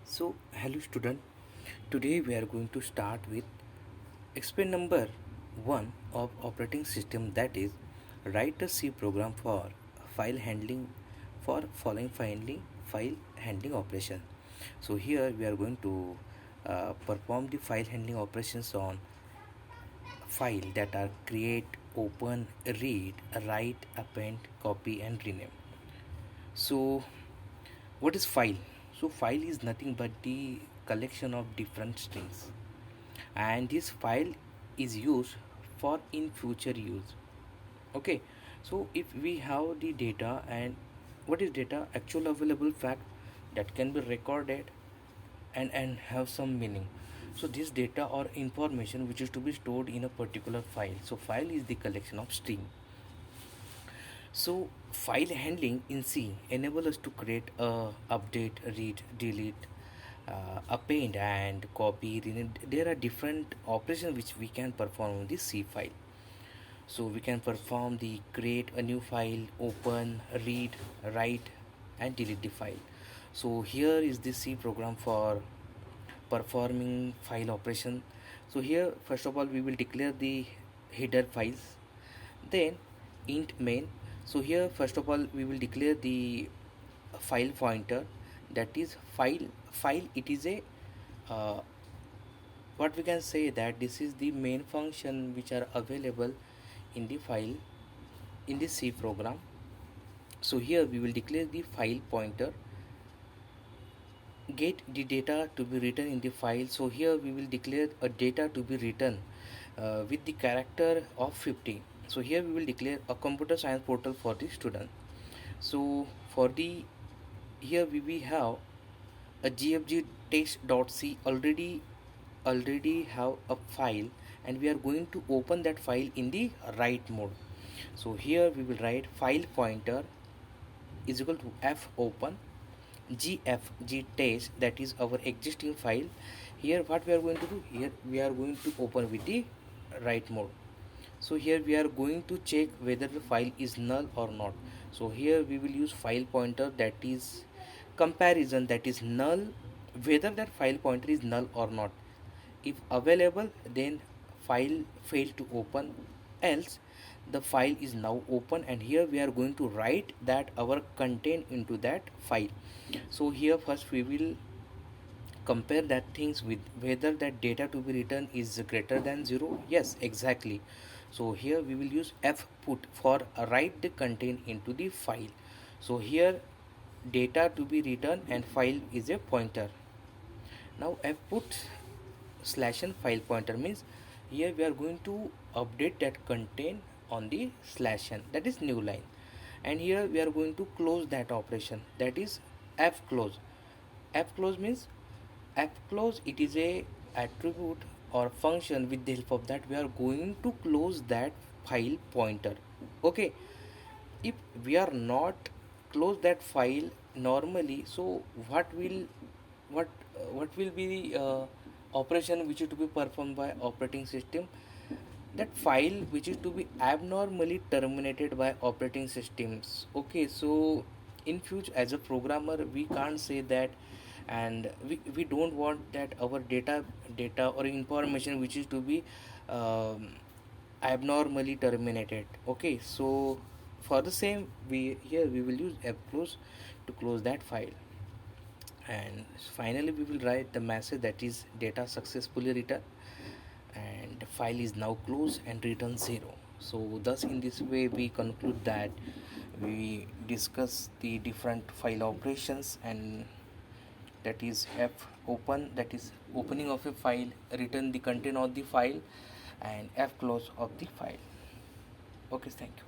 So, hello student. Today we are going to start with experiment number 1 of operating system, that is write a C program for file handling for following file handling operation. So here we are going to perform the file handling operations on file that are create, open, read, write, append, copy and rename. So what is file? So file is nothing but the collection of different strings, and this file is used for in future use. Okay, so if we have the data, and what is data? Actual available fact that can be recorded and have some meaning. So this data or information which is to be stored in a particular file. So file is the collection of string. So file handling in C enable us to create a update, read, delete, append and copy. There are different operations which we can perform on the C file. So we can perform the create a new file, open, read, write and delete the file. So here is the C program for performing file operation. So here first of all we will declare the header files, then int main. So here first of all we will declare the file pointer, that is file it is a uh, what we can say that this is the main function which are available in the file in the C program. So here we will declare the file pointer, get the data to be written in the file. So here we will declare a data to be written with the character of 50. So here we will declare a computer science portal for the student. So for the here we have a gfg test.c already have a file, and we are going to open that file in the write mode. So here we will write file pointer is equal to f open gfg test, that is our existing file. Here what we are going to do, here we are going to open with the write mode. So here we are going to check whether the file is null or not. So here we will use file pointer, that is comparison, that is null, whether that file pointer is null or not. If available, then file failed to open, else the file is now open, and here we are going to write that our content into that file. So here first we will compare that things with whether that data to be written is greater than 0. Yes, exactly. So here we will use f put for write the content into the file. So here data to be written and file is a pointer. Now f put slash n file pointer means here we are going to update that content on the slash n, that is new line, and here we are going to close that operation, that is f close. F close means f close it is a attribute or function, with the help of that we are going to close that file pointer. Okay, if we are not close that file normally, so what what will be the operation which is to be performed by operating system? That file which is to be abnormally terminated by operating systems. Okay, so in future as a programmer we can't say that, and we don't want that our data or information which is to be um, abnormally terminated. Okay, so for the same we here we will use fclose to close that file, and finally we will write the message, that is data successfully written and the file is now closed and return 0. So thus in this way we conclude that we discuss the different file operations, and that is f open, that is opening of a file, return the content of the file, and f close of the file. Okay, thank you.